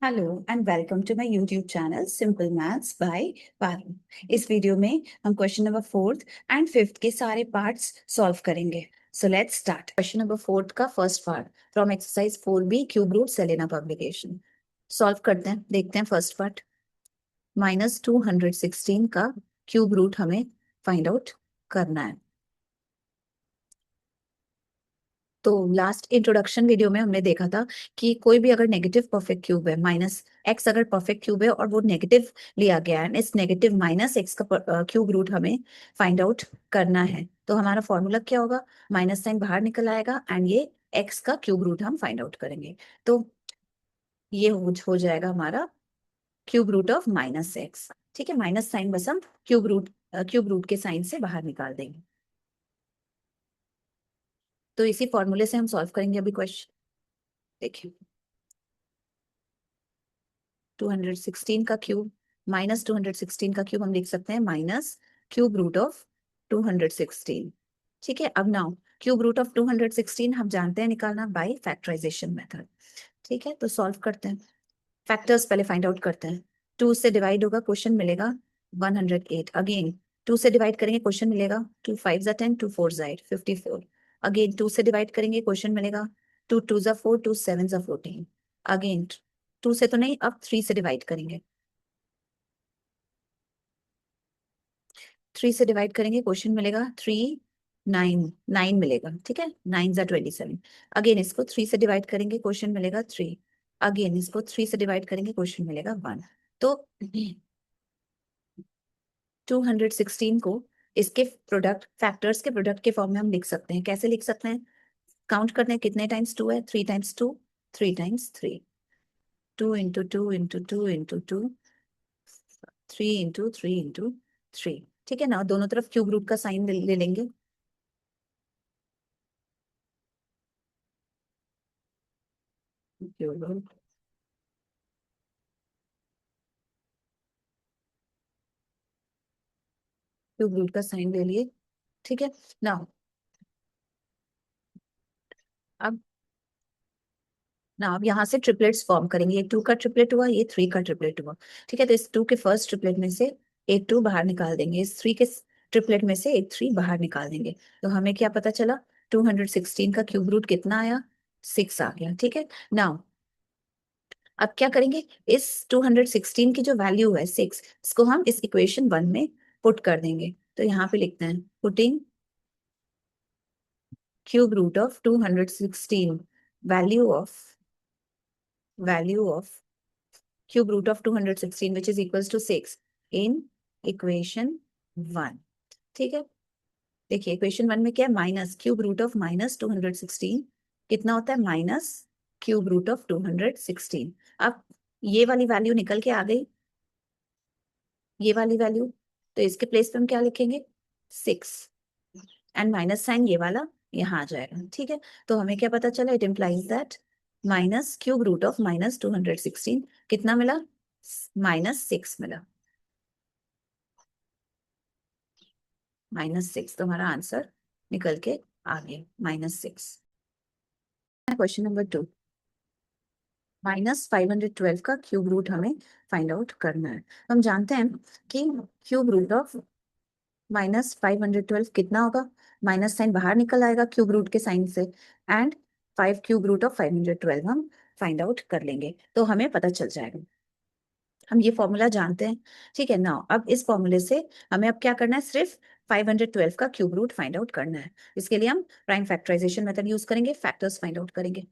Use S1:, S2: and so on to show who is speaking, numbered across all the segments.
S1: Hello and welcome to my YouTube channel simple maths by Parul. इस video में हम question number fourth and fifth के सारे parts solve करेंगे। So let's start. Question number fourth का first part from exercise 4B cube root Selina publication. Solve करते हैं, देखते हैं फर्स्ट पार्ट। -216 का क्यूब रूट हमें फाइंड आउट करना है। तो लास्ट इंट्रोडक्शन वीडियो में हमने देखा था कि कोई भी अगर नेगेटिव परफेक्ट क्यूब है, -x अगर परफेक्ट क्यूब है और वो नेगेटिव लिया गया है, इस नेगेटिव -x का क्यूब रूट हमें फाइंड आउट करना है। तो हमारा फॉर्मूला क्या होगा? माइनस साइन बाहर निकल आएगा एंड ये x का क्यूब रूट हम फाइंड आउट करेंगे। तो ये हो जाएगा हमारा क्यूब रूट ऑफ -x। ठीक है, माइनस साइन बस हम क्यूब रूट के साइन से बाहर निकाल देंगे। तो इसी फॉर्मूले से हम सॉल्व करेंगे अभी क्वेश्चन। देखिए, 216 का क्यूब, -216 का क्यूब हम लिख सकते हैं माइनस क्यूब रूट ऑफ 216। ठीक है, अब नाउ क्यूब रूट ऑफ 216 हम जानते हैं निकालना बाय फैक्टराइजेशन मेथड। ठीक है, तो सॉल्व करते हैं। फैक्टर्स पहले फाइंड आउट करते हैं। 2 से डिवाइड होगा, क्वेश्चन मिलेगा 108। अगेन 2 से डिवाइड करेंगे, क्वेश्चन मिलेगा 2 5 जा 10, 2 4 जा 8, 54। अगेन 2 से डिवाइड करेंगे, क्वेश्चन मिलेगा 2 2 जा 4, 2 7 जा 14। अगेन 2 से तो नहीं, अब 3 से डिवाइड करेंगे। 3 से डिवाइड करेंगे, क्वेश्चन मिलेगा 3 9 9 मिलेगा। ठीक है, 9 जा 27। अगेन इसको 3 से डिवाइड करेंगे, क्वेश्चन मिलेगा 3। अगेन इसको 3 से डिवाइड करेंगे, क्वेश्चन मिलेगा 1। तो 216 को इसके प्रोडक्ट फैक्टर्स के प्रोडक्ट के फॉर्म में हम लिख सकते हैं। कैसे लिख सकते हैं? काउंट करते हैं कितने टाइम्स 2 है। 3 times 2, 3 times 3। 2 into 2 into 2 into 2, 3 into 3 into 3। ठीक है ना, दोनों तरफ क्यूब रूट का साइन ले लेंगे। क्यूब रूट क्यूब रूट का साइन ले लिए। ठीक है ना, अब अब यहाँ से ट्रिपलेट्स फॉर्म करेंगे। ये 2 का ट्रिपलेट हुआ, ये 3 का ट्रिपलेट हुआ। ठीक है, तो इस 2 के फर्स्ट ट्रिपलेट में से एक 2 बाहर निकाल देंगे, इस 3 के ट्रिपलेट में से एक 3 बाहर निकाल देंगे। तो हमें क्या पता चला? 216 का क्यूब रूट कितना आया? 6 आ गया। ठीक है नाउ, अब क्या करेंगे? इस 216 की जो वैल्यू है 6, इसको हम इस इक्वेशन 1 में पुट कर देंगे। तो यहाँ पे लिखते हैं putting cube root of 216, value of cube root of 216 which is equals to 6 in equation 1। ठीक है, देखिए इक्वेशन 1 में क्या है? माइनस क्यूब रूट ऑफ -216 कितना होता है? Minus cube root of 216। अब ये वाली वैल्यू निकल के आ गई, ये वाली वैल्यू। तो इसके प्लेस पे हम क्या लिखेंगे? 6 एंड माइनस साइन ये वाला यहाँ आ जाएगा। ठीक है, तो हमें क्या पता चला? It implies that minus cube root of -216 कितना मिला? -6 मिला। -6, तो हमारा आंसर निकल के आ गया -6। क्वेश्चन नंबर 2, -512 का क्यूब रूट हमें फाइंड आउट करना है। तो हम जानते हैं कि क्यूब रूट ऑफ -512 कितना होगा? माइनस साइन बाहर निकल आएगा क्यूब रूट के साइन से, एंड 5 क्यूब रूट ऑफ 512 हम फाइंड आउट कर लेंगे, तो हमें पता चल जाएगा। हम ये फॉर्मूला जानते हैं। ठीक है ना, अब इस फॉर्मूले से हमें अब क्या करना है? सिर्फ 512 का क्यूब रूट फाइंड आउट करना है। इसके लिए हम प्राइम फैक्टराइजेशन मेथड यूज करेंगे, फैक्टर्स फाइंड आउट करेंगे।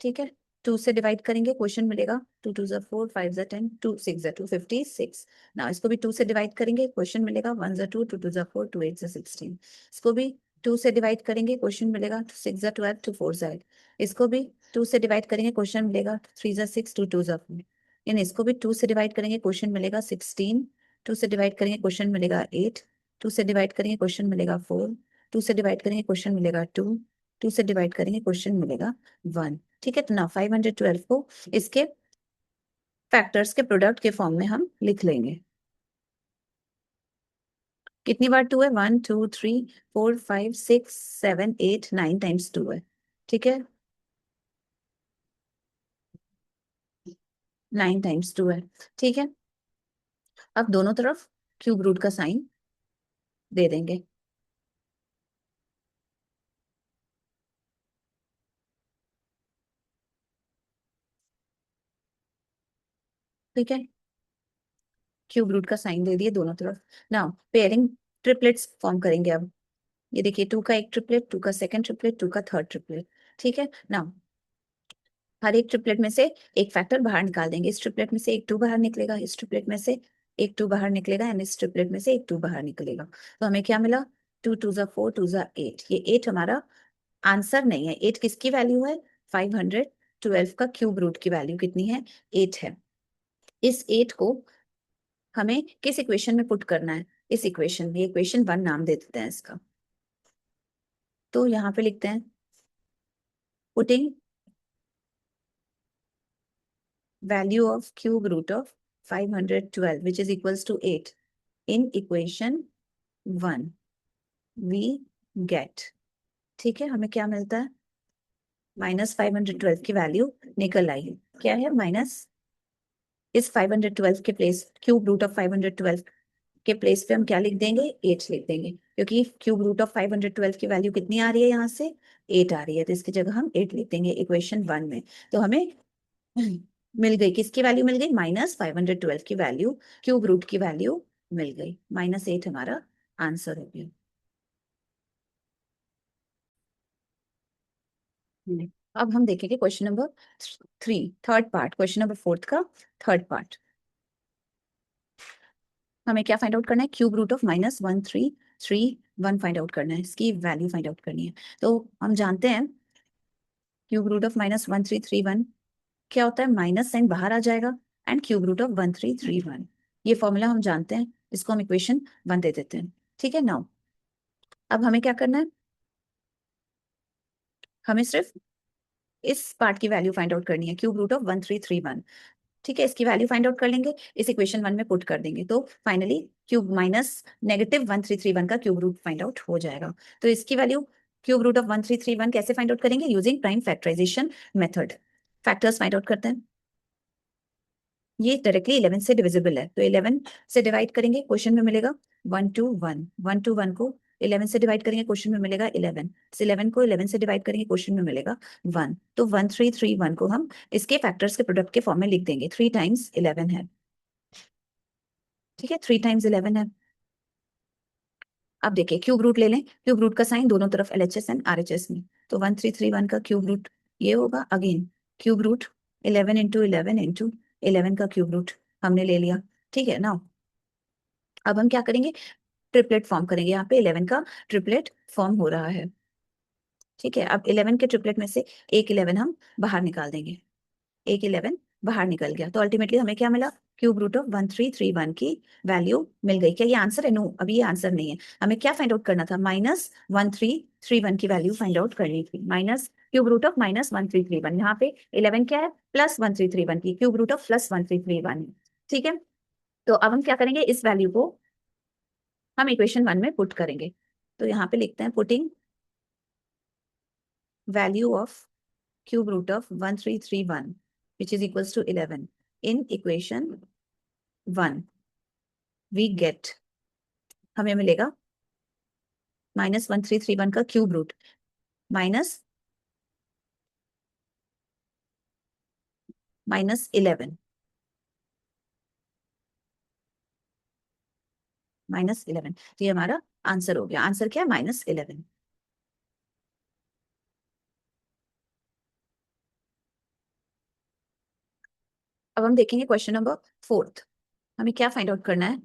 S1: ठीक है, 2 से डिवाइड करेंगे, क्वेश्चन मिलेगा 2 2 जा 4, 5 जा 10, 2 6 जा 2, 56। ना इसको भी 2 से डिवाइड करेंगे, क्वेश्चन मिलेगा 1 जा 2, 2 2 जा 4, 2 8 जा 16। इसको भी 2 से डिवाइड करेंगे, क्वेश्चन मिलेगा 6 जा 12, 2 4 जा 8। इसको भी 2 से डिवाइड करेंगे, क्वेश्चन मिलेगा 3 जा 6, 2 2 जा 4। यानी इसको भी 2 से डिवाइड करेंगे, क्वेश्चन मिलेगा 16। 2 से डिवाइड करेंगे, क्वेश्चन मिलेगा 8। 2 से डिवाइड करेंगे, क्वेश्चन मिलेगा 4। 2 से डिवाइड करेंगे, क्वेश्चन मिलेगा 2। 2 से डिवाइड करेंगे, क्वेश्चन मिलेगा 1। ठीक है, तो ना 512 को इसके फैक्टर्स के प्रोडक्ट के फॉर्म में हम लिख लेंगे। कितनी बार 2 है? 1 2 3 4 5 6 7 8 9 टाइम्स 2 है। ठीक है, 9 टाइम्स 2 है, ठीक है। अब दोनों तरफ क्यूब रूट का साइन दे देंगे। ठीक है, क्यूब रूट का साइन दे दिए दोनों तरफ। नाउ पेयरिंग ट्रिपलेट्स फॉर्म करेंगे अब। ये देखिए, 2 का एक ट्रिपलेट, 2 का सेकंड ट्रिपलेट, 2 का थर्ड ट्रिपलेट। ठीक है, नाउ हर एक ट्रिपलेट में से एक फैक्टर बाहर निकाल देंगे। इस ट्रिपलेट में से एक 2 बाहर निकलेगा, इस ट्रिपलेट में से एक 2 बाहर निकलेगा, एंड इस ट्रिपलेट में से एक 2 बाहर निकलेगा। तो हमें क्या मिला? 2 2 जा 4, 2 जा 8। ये 8 हमारा आंसर नहीं है। 8 किसकी वैल्यू है? 512 का क्यूब रूट की वैल्यू कितनी है? 8 है। इस 8 को हमें किस इक्वेशन में पुट करना है? इस इक्वेशन में। इक्वेशन 1 नाम दे देते हैं इसका। तो यहाँ पे लिखते हैं putting value of cube root of 512 which is equals to 8 in equation 1 we get। ठीक है, हमें क्या मिलता है? -512 की वैल्यू निकल आई। क्या है? माइनस, इस 512 के प्लेस, क्यूब रूट ऑफ 512 के प्लेस पे हम क्या लिख देंगे? 8 लिख देंगे, क्योंकि क्यूब रूट ऑफ 512 की वैल्यू कितनी आ रही है? यहाँ से 8 आ रही है, तो इसकी जगह हम 8 लिख देंगे इक्वेशन 1 में। तो हमें मिल गई, किसकी वैल्यू मिल गई? -512 की वैल्यू, क्यूब रूट की वैल्यू मिल गई। -8 हमारा आंसर हो गया। अब हम देखेंगे question number 3, third part, question number 4 का थर्ड पार्ट। हमें क्या फाइंड आउट करना है? Cube root of -1331 find out करना है, इसकी वैल्यू फाइंड आउट करनी है। तो हम जानते हैं क्यूब रूट ऑफ -1331 क्या होता है? माइनस साइन बाहर आ जाएगा एंड क्यूब रूट ऑफ 1331। ये फॉर्मूला हम जानते हैं, इसको हम इक्वेशन 1 दे देते हैं। ठीक है, नाउ अब हमें क्या करना है? हमें सिर्फ इस पार्ट की वैल्यू फाइंड आउट करनी है, क्यूब रूट ऑफ 1331। ठीक है, इसकी वैल्यू फाइंड आउट कर लेंगे, इस इक्वेशन 1 में पुट कर देंगे, तो फाइनली क्यूब माइनस -1331 का क्यूब रूट फाइंड आउट हो जाएगा। तो इसकी वैल्यू क्यूब रूट ऑफ 1331 कैसे फाइंड आउट करेंगे? Using prime factorisation method. Factors find out करते हैं। ये डायरेक्टली 11 से डिविजिबल है, तो 11 से डिवाइड करेंगे, क्वेश्चन में मिलेगा 1 to 1। 1 to 1 को 11 से डिवाइड करेंगे, क्वेश्चन में मिलेगा 11। इस 11 को 11 से डिवाइड करेंगे, क्वेश्चन में मिलेगा 1। तो 1331 को हम इसके फैक्टर्स के प्रोडक्ट के फॉर्म में लिख देंगे। 3 टाइम्स 11 है। ठीक है, 3 टाइम्स 11 है। अब देखिए, क्यूब रूट ले लें। क्यूब रूट का साइन दोनों तरफ LHS एंड RHS में, तो 1331 का क्यूब रूट ये होगा। Again cube root 11 into 11 into 11 का क्यूब रूट हमने ले लिया। ठीक है ना, अब हम क्या करेंगे? ट्रिपलेट फॉर्म करेंगे। यहाँ पे 11 का ट्रिपलेट फॉर्म हो रहा है। ठीक है, अब 11 के ट्रिपलेट में से एक 11 हम बाहर निकाल देंगे। एक 11 बाहर निकल गया, तो अल्टीमेटली हमें क्या मिला? क्यूब रूट ऑफ 1331 की वैल्यू मिल गई। क्या ये आंसर है? नो, अभी ये आंसर नहीं है। हमें क्या फाइंड आउट करना था? -1331 की वैल्यू फाइंड आउट करनी थी। माइनस क्यूब रूट ऑफ -1331, यहाँ पे 11 क्या है? +1331 की क्यूब रूट ऑफ +1331। ठीक है, तो अब हम क्या करेंगे? इस वैल्यू को हम इक्वेशन 1 में पुट करेंगे। तो यहाँ पे लिखते हैं putting value of cube root of 1331 which is equals to 11 in equation 1 we get, हमें मिलेगा -1331 का क्यूब रूट माइनस -11 -11। तो ये हमारा आंसर हो गया। आंसर क्या है? -11। अब हम देखेंगे क्वेश्चन नंबर 4। हमें क्या फाइंड आउट करना है?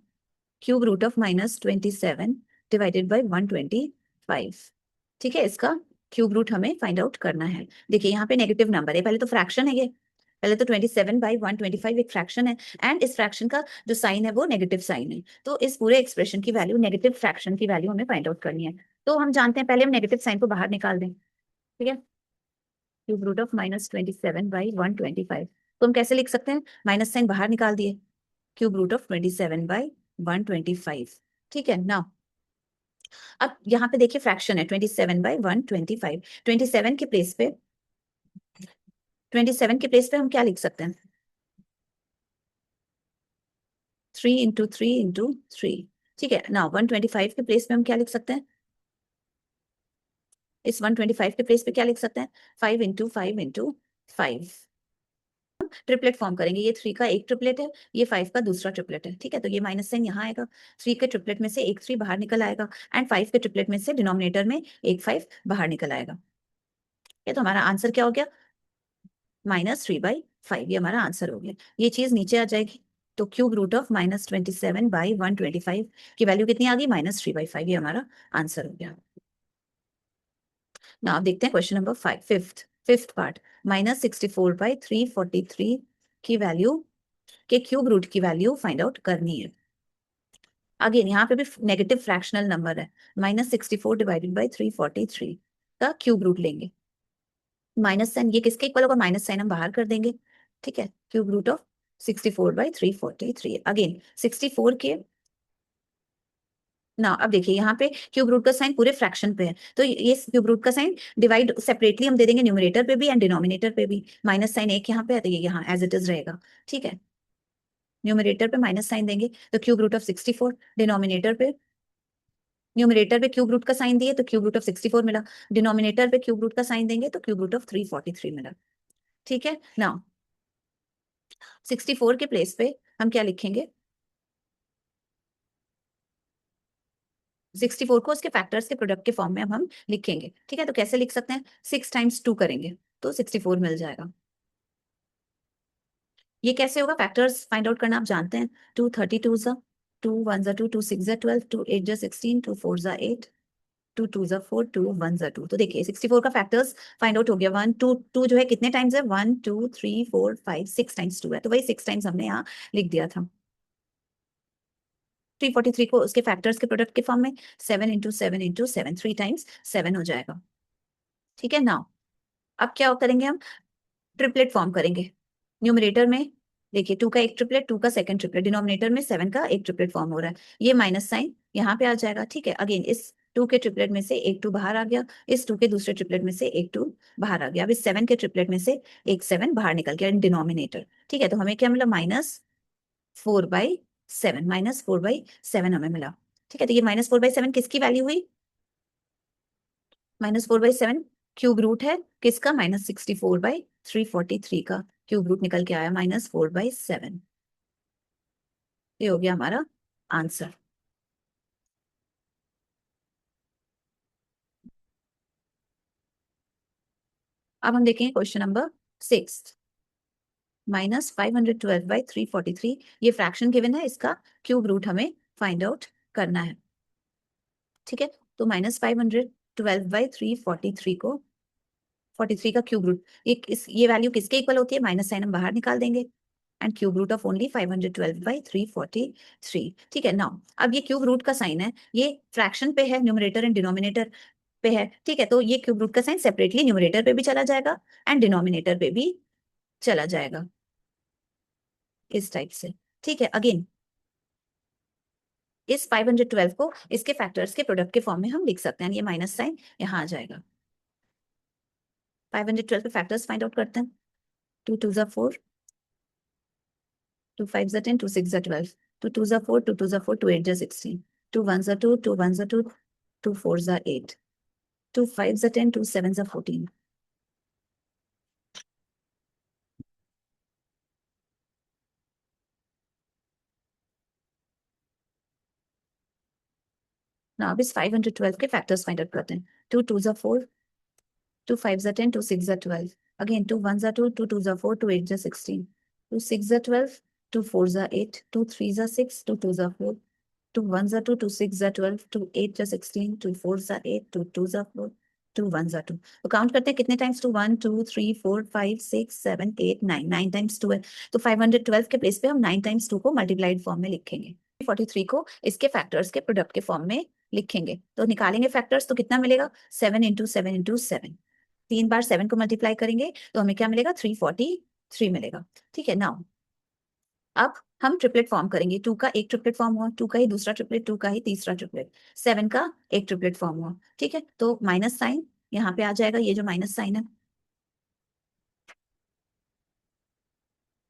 S1: Cube root of -27 divided by 125। ठीक है, इसका क्यूब रूट हमें फाइंड आउट करना है। देखिए, यहाँ पे नेगेटिव नंबर है, पहले तो फ्रैक्शन है ये। पहले तो 27/125 एक फ्रैक्शन है, एंड इस फ्रैक्शन का जो साइन है वो नेगेटिव साइन है। तो इस पूरे एक्सप्रेशन की वैल्यू, नेगेटिव फ्रैक्शन की वैल्यू हमें फाइंड आउट करनी है। तो हम जानते हैं, पहले हम नेगेटिव साइन को बाहर निकाल दें। ठीक है, क्यूब रूट ऑफ -27/125, तो हम कैसे लिख सकते हैं? माइनस साइन बाहर निकाल दिए, क्यूब रूट ऑफ 27/125। ठीक है ना, अब यहाँ पे देखिए फ्रैक्शन है 27/125। 27 के प्लेस पे 27 के प्लेस पे हम क्या लिख सकते हैं? 3 × 3 × 3। ठीक है ना, 125 के प्लेस पे हम क्या लिख सकते हैं? इस 125 के प्लेस पे क्या लिख सकते हैं? 5 × 5 × 5। ट्रिपलेट फॉर्म करेंगे, ये 3 का एक ट्रिपलेट है, ये 5 का दूसरा ट्रिपलेट है। ठीक है, तो ये माइनस साइन यहाँ आएगा, 3 के ट्रिपलेट में से एक 3 बाहर निकल आएगा, एंड 5 के ट्रिपलेट में से डिनोमिनेटर में एक 5 बाहर निकल आएगा। ये तो हमारा आंसर क्या हो गया? -3/5। ये हमारा आंसर हो गया। ये चीज नीचे आ जाएगी, तो क्यूब रूट ऑफ -27/125 की वैल्यू कितनी आ गई? -3/5। ये हमारा आंसर हो गया। ना आप देखते हैं क्वेश्चन नंबर 5, फिफ्थ पार्ट। -64/343 की वैल्यू के क्यूब रूट की वैल्यू फाइंड आउट करनी है। अगेन यहाँ पे भी नेगेटिव फ्रैक्शनल नंबर है, -64 / 343 का क्यूब रूट लेंगे। माइनस साइन ये किसके इक्वल होगा? माइनस साइन हम बाहर कर देंगे। ठीक है, क्यूब रूट ऑफ 64/343। अगेन 64 के ना, अब देखिए यहाँ पे क्यूब रूट का साइन पूरे फ्रैक्शन पे है, तो ये क्यूब रूट का साइन डिवाइड सेपरेटली हम दे देंगे, न्यूमरेटर पे भी एंड डिनोमिनेटर पे भी। माइनस साइन एक यहाँ पे है, तो ये यहाँ एज इट इज रहेगा। ठीक है, न्यूमरेटर पे माइनस साइन देंगे तो क्यूब रूट ऑफ 64, डिनोमिनेटर पे न्यूमरेटर पे क्यूब रूट का साइन दिए तो क्यूब रूट ऑफ 64 मिला, डिनोमिनेटर पे क्यूब रूट का साइन देंगे तो क्यूब रूट ऑफ 343 मिला। ठीक है ना, 64 के प्लेस पे हम क्या लिखेंगे? 64 को उसके फैक्टर्स के प्रोडक्ट के फॉर्म में अब हम लिखेंगे। ठीक है, तो कैसे लिख सकते हैं? 6 × 2 करेंगे तो 64 मिल जाएगा। ये कैसे होगा? फैक्टर्स फाइंड आउट करना आप जानते हैं। 2 32 ज़ा, 2 1 ज़ा 2, 2 6 ज़ा 12, 2 8 ज़ा 16, 2 4 ज़ा 8, 2 2 ज़ा 4, 2 1 ज़ा 2। तो देखिए 64 का फैक्टर्स फाइंड आउट हो गया। 1 2 2 जो है कितने टाइम्स है? 1 2 3 4 5 6 टाइम्स 2 है, तो वही 6 टाइम्स हमने यहाँ लिख दिया था। 343 को उसके फैक्टर्स के प्रोडक्ट के फॉर्म में 7 × 7 × 7, 3 टाइम्स 7 हो जाएगा। ठीक है ना, अब क्या करेंगे हम? ट्रिपलेट फॉर्म करेंगे। न्यूमरेटर में देखिए 2 का एक ट्रिपलेट, 2 का सेकंड ट्रिपलेट, डिनोमिनेटर में 7 का एक ट्रिपलेट फॉर्म हो रहा है। ये माइनस साइन यहाँ पे आ जाएगा। ठीक है, अगेन इस 2 के ट्रिपलेट में से एक 2 बाहर आ गया, इस 2 के दूसरे ट्रिपलेट में से एक 2 बाहर आ गया। अब इस 7 के ट्रिपलेट में से एक 7 बाहर निकल गया डिनोमिनेटर। ठीक है, तो हमें क्या मिला? -4/7, -4/7 हमें मिला। ठीक है, तो ये -4/7 किसकी वैल्यू हुई? -4/7 क्यूब रूट है किसका? -64/343 का क्यूब रूट निकल के आया -4/7। ये हो गया हमारा आंसर। अब हम देखेंगे क्वेश्चन नंबर 6। -512/343, ये फ्रैक्शन गिवन है, इसका क्यूब रूट हमें फाइंड आउट करना है। ठीक है, तो -512/343 को 43 का क्यूब रूट, ये वैल्यू किसके इक्वल होती है? माइनस साइन हम बाहर निकाल देंगे, and cube root of only 512/343। ठीक है, नाउ अब ये क्यूब रूट का साइन है, ये फ्रैक्शन पे है, न्यूमरेटर एंड डिनोमिनेटर पे है। ठीक है, तो ये क्यूब रूट का साइन सेपरेटली न्यूमरेटर पे भी चला जाएगा एंड डिनोमिनेटर पे भी चला जाएगा, इस टाइप से। ठीक है, अगेन इस 512 को इसके फैक्टर्स के प्रोडक्ट के फॉर्म में हम लिख सकते हैं, ये माइनस साइन यहाँ आ जाएगा। 512 के फैक्टर्स फाइंड आउट करते हैं। 2 2 ज़ा 4, 2 5 ज़ा 10, 2 6 ज़ा 12, 2 2 ज़ा 4, 2 2 ज़ा 4, 2 8 ज़ा 16, 2 1 ज़ा 2, 2 1 ज़ा 2, 2 4 ज़ा 8, 2 5 ज़ा 10, 2 7 ज़ा 14। ना अब इस 512 के फैक्टर्स फाइंड आउट करते हैं। 2 2 ज़ा 4, 2 5 ज़ा 10, 2 6 ज़ा 12, अगेन 2 1 ज़ा 2, 2 2 ज़ा 4, 2 8 ज़ा 16, 2 6 ज़ा 12, 2 4 ज़ा 8, 2 3 ज़ा 6, 2 2 ज़ा 4, 2 1 ज़ा 2, 2 6 ज़ा 12, 2 8 ज़ा 16, 2 4 ज़ा 8, 2 2 ज़ा 4, 2 1 ज़ा 2। तो काउंट करते हैं कितने टाइम्स 2, 1 2 3 4 5 6 7 8 9, 9 टाइम्स 2 है, तो 512 के प्लेस पे हम 9 टाइम्स 2 को मल्टीप्लाइड फॉर्म में लिखेंगे। 43 को इसके फैक्टर्स के प्रोडक्ट के फॉर्म में लिखेंगे, तो निकालेंगे फैक्टर्स, तो कितना मिलेगा? 7 × 7 × 7, 3 बार 7 को मल्टीप्लाई करेंगे तो हमें क्या मिलेगा? 343 मिलेगा। ठीक है, नाउ अब हम ट्रिपलेट फॉर्म करेंगे। 2 का एक ट्रिपलेट फॉर्म हुआ, 2 का ही दूसरा ट्रिपलेट, 2 का ही तीसरा ट्रिपलेट, 7 का एक ट्रिपलेट फॉर्म हुआ। ठीक है, तो माइनस साइन यहाँ पे आ जाएगा, ये जो माइनस साइन है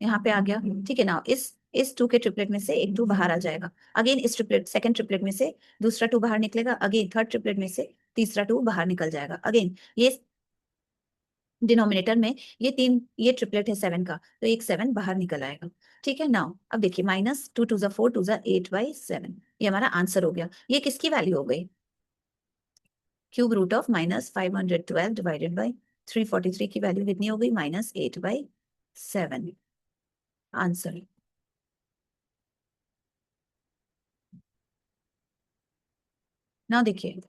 S1: यहाँ पे आ गया। ठीक है, ना इस इस टू के ट्रिपलेट में से एक टू बाहर आ जाएगा, अगेन इस ट्रिपलेट सेकंड ट्रिपलेट में से दूसरा टू बाहर निकलेगा, अगेन थर्ड ट्रिपलेट में से तीसरा टू बाहर निकल जाएगा, अगेन ये डिनोमिनेटर में ये ट्रिपलेट है 7 का, तो एक 7 बाहर निकल आएगा। ठीक है, नाउ अब देखिए माइनस टू टू जा 4 टू जा 8/7, ये हमारा आंसर हो गया। ये किसकी वैल्यू हो गई? Cube root of -512 divided by 343 की वैल्यू कितनी हो गई? -8/7 आंसर। ना देखिए,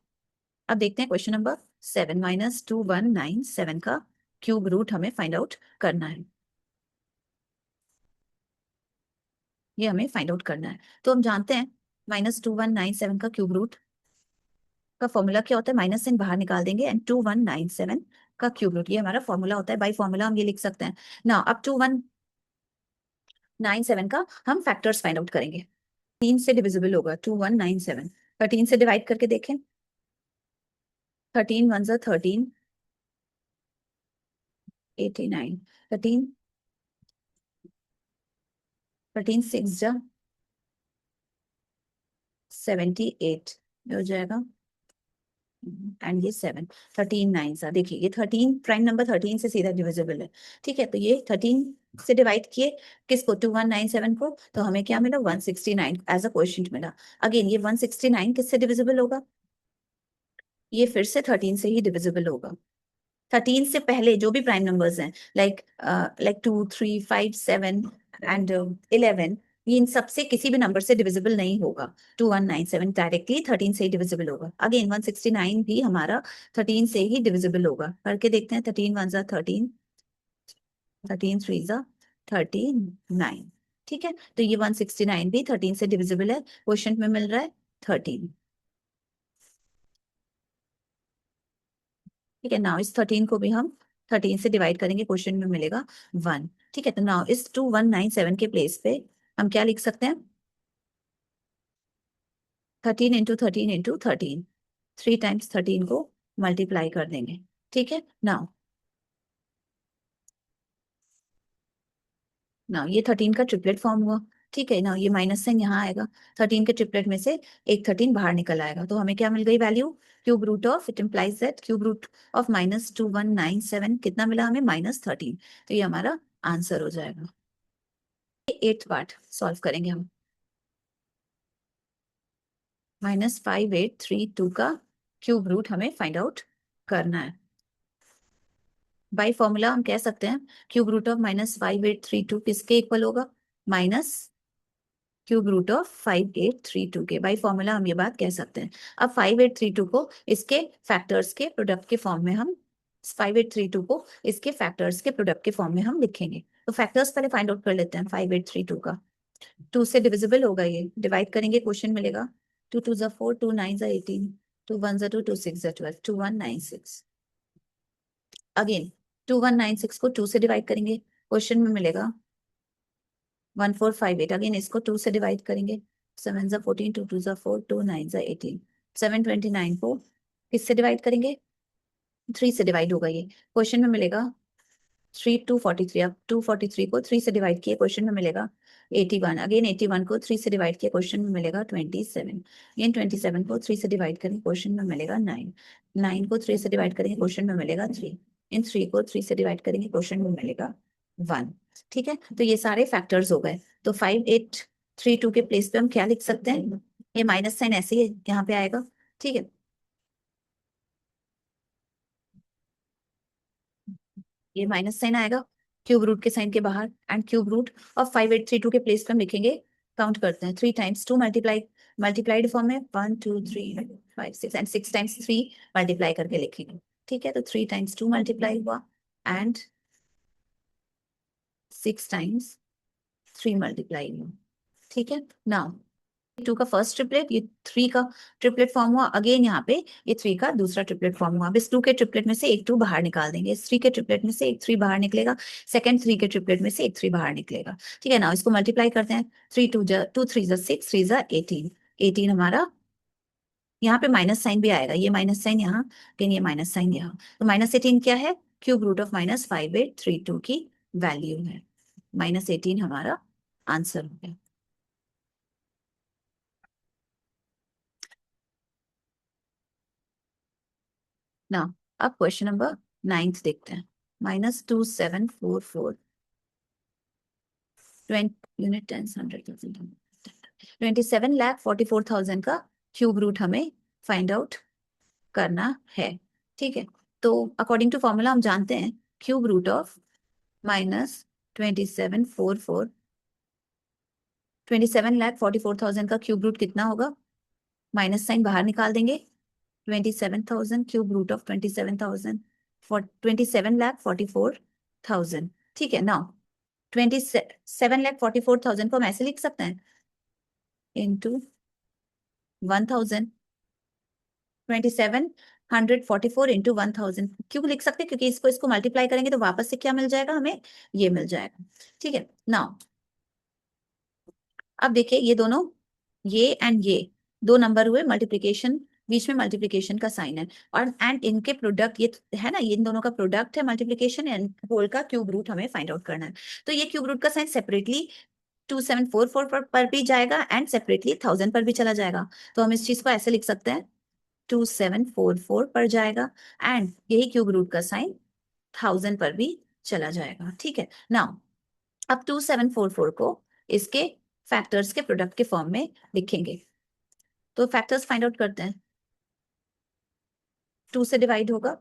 S1: अब देखते हैं क्वेश्चन नंबर 7, -2197 का क्यूब रूट हमें फाइंड आउट करना है। ये हमें फाइंड आउट करना है, तो हम जानते हैं -2197 का क्यूब रूट का फॉर्मूला क्या होता है? माइनस साइन बाहर निकाल देंगे एंड 2197 का क्यूब रूट, ये हमारा फॉर्मूला होता है। बाई फॉर्मूला हम ये लिख सकते हैं ना। अब 2197 का हम फैक्टर्स फाइंड आउट करेंगे। 3 से डिविजिबल होगा 2197, 13 से डिवाइड करके देखें। 13 1 जा 13, 89, 13 13 6 जा 78 हो जाएगा, एंड ये 7, 13 9 सा, देखिए ये 13 प्राइम नंबर 13 से सीधा डिविजिबल है। ठीक है, तो ये 13 से डिवाइड किए किसको? 2197 को, तो हमें क्या मिला? 169 एज अ क्वोशिएंट मिला। अगेन ये 169 किससे डिविजिबल होगा? ये फिर से 13 से ही डिविजिबल होगा। 13 से पहले जो भी प्राइम नंबर्स हैं, लाइक 2 3 5 7 एंड 11, ये इन सब से किसी भी नंबर से डिविजिबल नहीं होगा। 2197 डायरेक्टली 13 से ही डिविजिबल होगा। अगेन 169 भी हमारा 13 से ही डिविजिबल होगा। करके देखते हैं। 13 1 जा 13, 13 3 जा 39। ठीक है, तो ये 169 भी 13 से डिविजिबल है। क्वेश्चन में मिल रहा है 13। ठीक है, नाउ इस 13 को भी हम 13 से डिवाइड करेंगे, क्वेश्चन में मिलेगा 1। ठीक है, तो नाउ इस 2197 के प्लेस पे हम क्या लिख सकते हैं? 13 इंटू 13 इंटू 13, 3 टाइम्स 13 को मल्टीप्लाई कर देंगे। ठीक है, नाउ नाउ ये 13 का ट्रिपलेट फॉर्म हुआ। ठीक है, नाउ ये माइनस साइन यहाँ आएगा, 13 के ट्रिपलेट में से एक 13 बाहर निकल आएगा, तो हमें क्या मिल गई value? Cube root of, it implies that cube root of -2197 कितना मिला हमें? -13, तो ये हमारा आंसर हो जाएगा। 8th पार्ट सॉल्व करेंगे हम। -5832 का क्यूब रूट हमें फाइंड आउट करना है। बाई फॉर्मूला हम कह सकते हैं क्यूब रूट ऑफ -5832 किसके इक्वल होगा? माइनस क्यूब रूट ऑफ 5832 के। बाई फॉर्मूला हम ये बात कह सकते हैं। अब 5832 को इसके फैक्टर्स के प्रोडक्ट के फॉर्म में हम 5832 को इसके फैक्टर्स के प्रोडक्ट के फॉर्म में हम लिखेंगे। तो फैक्टर्स पहले फाइंड आउट कर लेते हैं 5832 का। 2 से डिविजिबल होगा, ये डिवाइड करेंगे, क्वेश्चन मिलेगा 2 2 जा 4, 2 9 जा 18, 2 1 जा 2, 2 6 जा 12, 2196। अगेन 2196 को 2 से डिवाइड करेंगे, क्वेश्चन में मिलेगा 1458। अगेन इसको 2 से डिवाइड करेंगे, 7 जा 14, 2 2 जा 4, 2 9 जा 18, 729 को किससे डिवाइड करेंगे? 3 से डिवाइड होगा, ये क्वेश्चन में मिलेगा 243। अब 243 को 3 से डिवाइड किए, क्वेश्चन में मिलेगा 81। अगेन 81 को 3 से डिवाइड किए, क्वेश्चन में मिलेगा 27। अगेन 27 को 3 से डिवाइड करेंगे, क्वेश्चन में मिलेगा 9। 9 को 3 से डिवाइड करेंगे, क्वेश्चन में मिलेगा 3। इन 3 को 3 से डिवाइड करेंगे, क्वेश्चन में मिलेगा 1। ठीक है, तो ये सारे फैक्टर्स हो गए। तो 5832 के प्लेस पे हम क्या लिख सकते हैं? ये माइनस साइन ऐसे ही यहाँ पे आएगा। ठीक है, ये माइनस साइन आएगा क्यूब रूट के साइन के बाहर, एंड क्यूब रूट ऑफ 5832 के प्लेस पे हम लिखेंगे। काउंट करते हैं, 3 टाइम्स 2 मल्टीप्लाइड फॉर्म में 1 2 3 5 6, एंड 6 टाइम्स 3 मल्टीप्लाई करके लिखेंगे। ठीक है, तो 3 टाइम्स 2 मल्टीप्लाई हुआ एंड 6 टाइम्स 3 मल्टीप्लाई हुआ। ठीक है, नाउ 2 का फर्स्ट ट्रिपलेट, ये 3 का ट्रिपलेट फॉर्म हुआ। अगेन यहाँ पे ये 3 का दूसरा ट्रिपलेट फॉर्म हुआ। अब इस 2 के ट्रिपलेट में से एक 2 बाहर निकाल देंगे, इस 3 के ट्रिपलेट में से एक 3 बाहर निकलेगा, सेकंड 3 के ट्रिपलेट में से एक 3 बाहर निकलेगा। ठीक है, ना इसको मल्टीप्लाई करते हैं। 3 2 जा 2 3 जा 6, 3 जा 18, 18 हमारा, यहाँ पे माइनस साइन भी आएगा, ये माइनस साइन यहाँ, लेकिन ये माइनस साइन यहाँ, तो -18 क्या है? क्यूब रूट ऑफ -5832 की वैल्यू है। -18 हमारा आंसर हो गया। ना, अब क्वेश्चन नंबर 9 देखते हैं। -2744 यूनिट 10 100,000 27,44,000 का क्यूब रूट हमें फाइंड आउट करना है। ठीक है, तो अकॉर्डिंग टू फॉर्मूला हम जानते हैं क्यूब रूट ऑफ -2744 27,44,000 का क्यूब रूट कितना होगा? माइनस साइन बाहर निकाल देंगे। 27,000 क्यूब रूट ऑफ 27,000 फॉर 27,44,000। ठीक है, नाउ 27,44,000 को हम ऐसे लिख सकते हैं इंटू 1,000। 27,144 इंटू 1,000 क्यों लिख सकते हैं? क्योंकि इसको इसको मल्टीप्लाई करेंगे तो वापस से क्या मिल जाएगा हमें? ये मिल जाएगा। ठीक है, नाउ अब देखिए ये दोनों, ये एंड ये दो नंबर हुए मल्टीप्लिकेशन, बीच में मल्टीप्लिकेशन का साइन है, और एंड इनके प्रोडक्ट ये है ना, ये इन दोनों का प्रोडक्ट है मल्टीप्लिकेशन एंड होल का क्यूब रूट हमें फाइंड आउट करना है। तो ये क्यूब रूट का साइन सेपरेटली 2744 पर भी जाएगा एंड सेपरेटली 1000 पर भी चला जाएगा। तो हम इस चीज को ऐसे लिख सकते हैं 2744 पर जाएगा एंड यही क्यूब रूट का साइन 1000 पर भी चला जाएगा। ठीक है, नाउ अब 2744 को इसके फैक्टर्स के प्रोडक्ट के फॉर्म में लिखेंगे। तो फैक्टर्स फाइंड आउट करते हैं। 2 से डिवाइड होगा,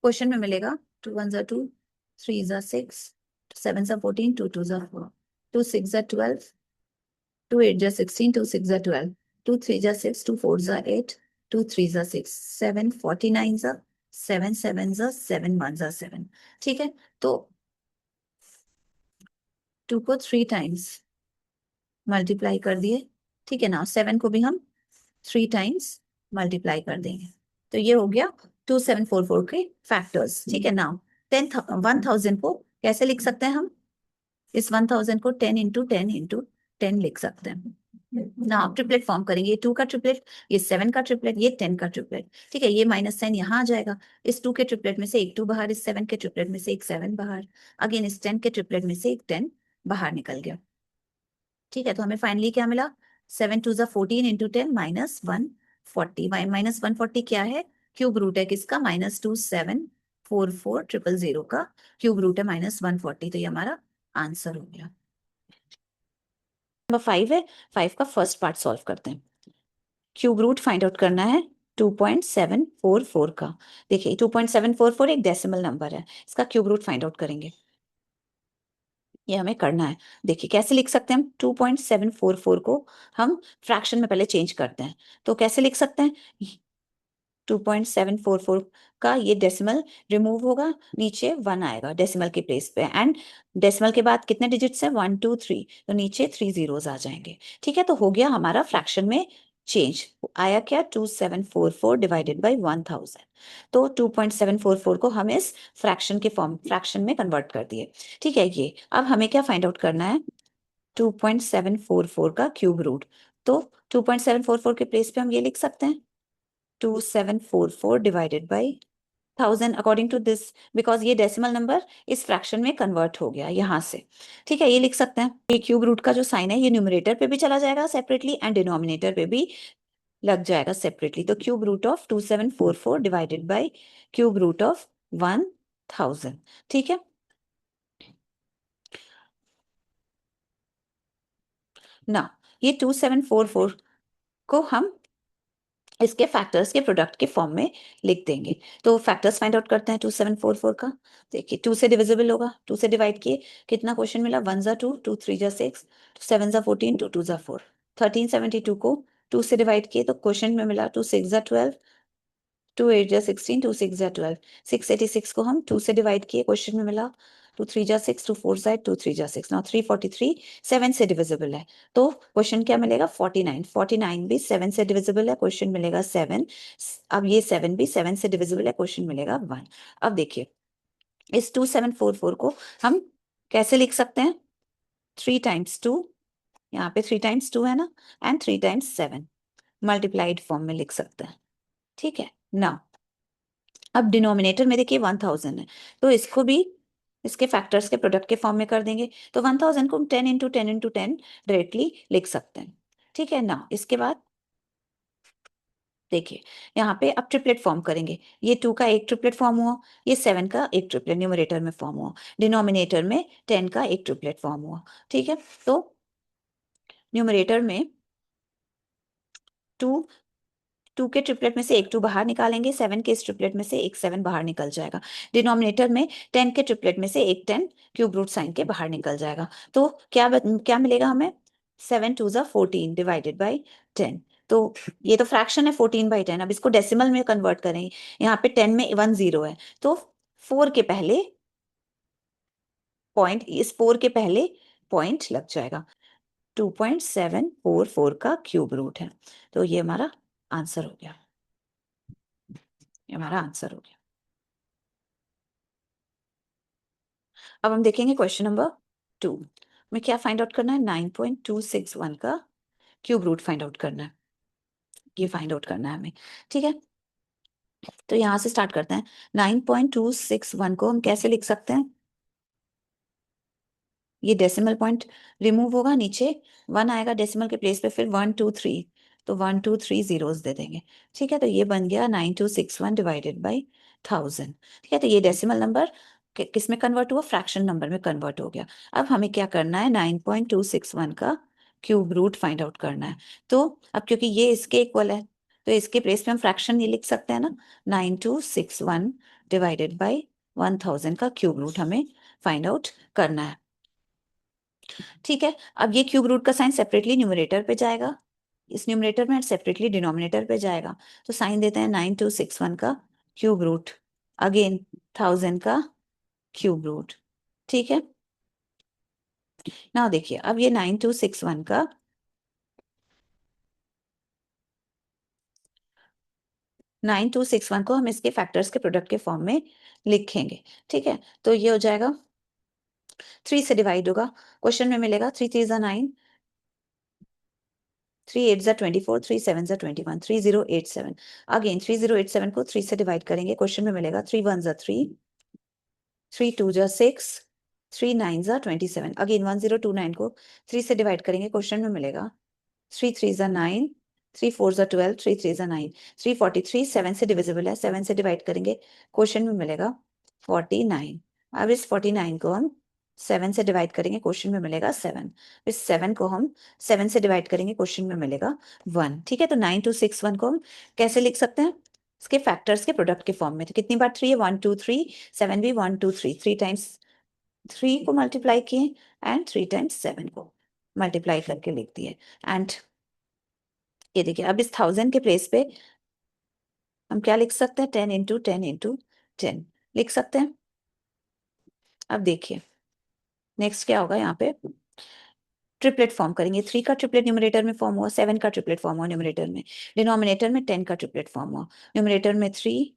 S1: क्वेश्चन में मिलेगा 2 1 जा 2, 3 जा 6, 7 जा 14, 2 2 जा 4, 2 6 जा 12, 2 8 जा 16, 2 6 जा 12, 2 3 जा 6, 2 4 जा 8, 2 3 जा 6, 7 49 जा 7 7 जा 7 1 जा 7। ठीक है, तो 2 को 3 टाइम्स मल्टीप्लाई कर दिए। ठीक है ना, 7 को भी हम 3 टाइम्स मल्टीप्लाई कर देंगे। तो ये हो गया 2744 के फैक्टर्स। ठीक है, नाउ 1000 को कैसे लिख सकते हैं हम? इस 1000 को 10 इंटू 10 इंटू 10 लिख सकते हैं ना। आप ट्रिपलेट फॉर्म करेंगे, ये 2 का ट्रिपलेट, ये 7 का ट्रिपलेट, ये 10 का ट्रिपलेट। ठीक है, ये माइनस साइन यहाँ आ जाएगा। इस 2 के ट्रिपलेट में से एक 2 बाहर, इस 7 के ट्रिपलेट में से एक 7 बाहर, अगेन इस 10 के ट्रिपलेट में से एक 10 बाहर निकल गया। ठीक है, तो हमें फाइनली क्या मिला? 7 2 जा 14 इंटू 10 -140। -140 क्या है? क्यूब रूट है किसका? -2744,000 का क्यूब रूट है -140। तो ये हमारा आंसर हो गया। नंबर 5 है, 5 का फर्स्ट पार्ट सॉल्व करते हैं। क्यूब रूट फाइंड आउट करना है 2.744 का। देखिए 2.744 एक डेसिमल नंबर है, इसका क्यूब रूट फाइंड आउट करेंगे, ये हमें करना है। देखिए कैसे लिख सकते हैं हम 2.744 को, हम फ्रैक्शन में पहले चेंज करते हैं। तो कैसे लिख सकते हैं? 2.744 का ये डेसिमल रिमूव होगा, नीचे 1 आएगा डेसिमल के प्लेस पे, एंड डेसिमल के बाद कितने डिजिट्स है? 1 2 3, तो नीचे 3 जीरोस आ जाएंगे। ठीक है, तो हो गया हमारा फ्रैक्शन में चेंज। आया क्या? 2744 डिवाइडेड बाई 1000। तो 2.744 को हम इस फ्रैक्शन के फॉर्म, फ्रैक्शन में कन्वर्ट कर दिए। ठीक है, ये अब हमें क्या फाइंड आउट करना है? 2.744 का क्यूब रूट। तो 2.744 के प्लेस पे हम ये लिख सकते हैं 2744 divided by 1000 according to this, because ये डेसिमल नंबर इस फ्रैक्शन में कन्वर्ट हो गया यहाँ से। ठीक है, ये लिख सकते हैं। ये क्यूब रूट का जो साइन है ये न्यूमरेटर पे भी चला जाएगा सेपरेटली एंड डिनोमिनेटर पे भी लग जाएगा सेपरेटली। तो cube root of 2744 divided by cube root of 1000। ठीक है ना, ये 2744 को हम इसके फैक्टर्स के प्रोडक्ट के फॉर्म में लिख देंगे। तो फैक्टर्स फाइंड आउट करते हैं 2744 का। देखिए 2 से डिविजिबल होगा, 2 से डिवाइड किए, कितना क्वेश्चन मिला? 1 जा 2, 2 3 जा 6, 7 जा 14, 2 2 जा 4। 1372 को 2 से डिवाइड किए तो क्वेश्चन में मिला 2 6 जा 12, 2 8 जा 16, 2 6 जा 12। 686 को हम 2 से डिवाइड किए, क्वेश्चन में मिला 2 3 जा 6, 2 4 जा 2 3 जा 6। नाउ 343 7 से डिविजिबल है, तो क्वेश्चन क्या मिलेगा? 49। 49 भी 7 से डिविजिबल है, क्वेश्चन मिलेगा 7। अब ये 7 भी 7 से डिविजिबल है, क्वेश्चन मिलेगा 1। अब देखिए इस 2744 को हम कैसे लिख सकते हैं? 3 टाइम्स 2, यहाँ पे 3 टाइम्स 2 है ना, एंड 3 टाइम्स 7 मल्टीप्लाइड फॉर्म में लिख सकते हैं। ठीक है ना, अब डिनोमिनेटर में देखिए 1000 है, तो इसको भी इसके फैक्टर्स के प्रोडक्ट के फॉर्म में कर देंगे। तो 1000 को हम 10 × 10 × 10 डायरेक्टली लिख सकते हैं। ठीक है ना। इसके बाद देखिए यहाँ पे अब ट्रिपलेट फॉर्म करेंगे। ये 2 का एक ट्रिपलेट फॉर्म हुआ, ये 7 का एक ट्रिपलेट न्यूमरेटर में फॉर्म हुआ, डिनोमिनेटर में 10 का एक ट्रिपलेट फॉर्म हुआ। ठीक है, तो न्यूमरेटर में 2 2 के ट्रिपलेट में से एक 2 बाहर निकालेंगे, 7 के इस ट्रिपलेट में से एक 7 बाहर निकल जाएगा। डिनोमिनेटर में 10 के ट्रिपलेट में से एक 10 क्यूब रूट साइन के बाहर निकल जाएगा। तो क्या मिलेगा हमें? 7 2 ज़ा 14 डिवाइडेड बाई 10। तो ये तो फ्रैक्शन है 14/10। अब इसको डेसिमल में कन्वर्ट करें। यहाँ पे 10 में 1 0 है, तो 4 के पहले पॉइंट, इस 4 के पहले पॉइंट लग जाएगा। 2.744 का क्यूब रूट है। तो ये हमारा आंसर हो गया, ये हमारा आंसर हो गया। अब हम देखेंगे क्वेश्चन नंबर 2 में क्या फाइंड आउट करना है। 9.261 का क्यूब रूट फाइंड आउट करना है, ये फाइंड आउट करना है हमें। ठीक है, तो यहां से स्टार्ट करते हैं। 9.261 को हम कैसे लिख सकते हैं? ये डेसिमल पॉइंट रिमूव होगा, नीचे 1 आएगा डेसिमल के प्लेस पे, फिर 1 2 3, तो 1 2 3 जीरोस दे देंगे। ठीक है, तो ये बन गया 9261 डिवाइडेड बाई 1000। ठीक है, तो ये डेसिमल नंबर किस में कन्वर्ट हुआ? फ्रैक्शन नंबर में कन्वर्ट हो गया। अब हमें क्या करना है? 9.261 का क्यूब रूट फाइंड आउट करना है। तो अब क्योंकि ये इसके इक्वल है, तो इसके प्लेस पे हम फ्रैक्शन ये लिख सकते हैं ना, 9261 डिवाइडेड बाई 1000 का क्यूब रूट हमें फाइंड आउट करना है। ठीक है, अब ये क्यूब रूट का साइन सेपरेटली न्यूमरेटर पे जाएगा, इस न्यूमरेटर में, सेपरेटली डिनोमिनेटर पे जाएगा। तो साइन देते हैं 9261 का क्यूब रूट, अगेन 1000 का क्यूब रूट। ठीक है, ना देखिए अब ये 9261 का 9261 को हम इसके फैक्टर्स के प्रोडक्ट के फॉर्म में लिखेंगे। ठीक है, तो ये हो जाएगा 3 से डिवाइड होगा, क्वेश्चन में मिलेगा 3 3 ज़ा 9, 3 8 ज़ा 24, 3 7 ज़ा 21, 3087। अगेन 3087 को 3 से डिवाइड करेंगे, क्वेश्चन में मिलेगा 3 1 ज़ा 3, 3 2 ज़ा 6, 3 9 ज़ा 27। अगेन 1029 को 3 से डिवाइड करेंगे, क्वेश्चन में मिलेगा 3 3 ज़ा 9, 3 4 ज़ा 12, 3 3 ज़ा 9, 343। 7 से डिविजिबल है, 7 से डिवाइड करेंगे, क्वेश्चन में मिलेगा 49। अब इस 49 को हम 7 से डिवाइड करेंगे, क्वेश्चन में मिलेगा 7। इस 7 को हम 7 से डिवाइड करेंगे, क्वेश्चन में मिलेगा 1। ठीक है, तो 9261 को हम कैसे लिख सकते हैं? इसके फैक्टर्स के प्रोडक्ट के फॉर्म में। तो कितनी बार 3 है? 1 2 3, 7 भी 1 2 3, 3 टाइम्स 3 को मल्टीप्लाई किए एंड 3 टाइम्स 7 को मल्टीप्लाई करके लिख दिए। एंड ये देखिए अब इस 1000 के प्लेस पे हम क्या लिख सकते हैं? 10 × 10 × 10 लिख सकते हैं। अब देखिए नेक्स्ट क्या होगा, यहाँ पे ट्रिपलेट फॉर्म करेंगे। 3 का ट्रिपलेट न्यूमरेटर में फॉर्म हुआ, 7 का ट्रिपलेट फॉर्म हुआ न्यूमरेटर में, डिनोमिनेटर में 10 का ट्रिपलेट फॉर्म हुआ। न्यूमरेटर में 3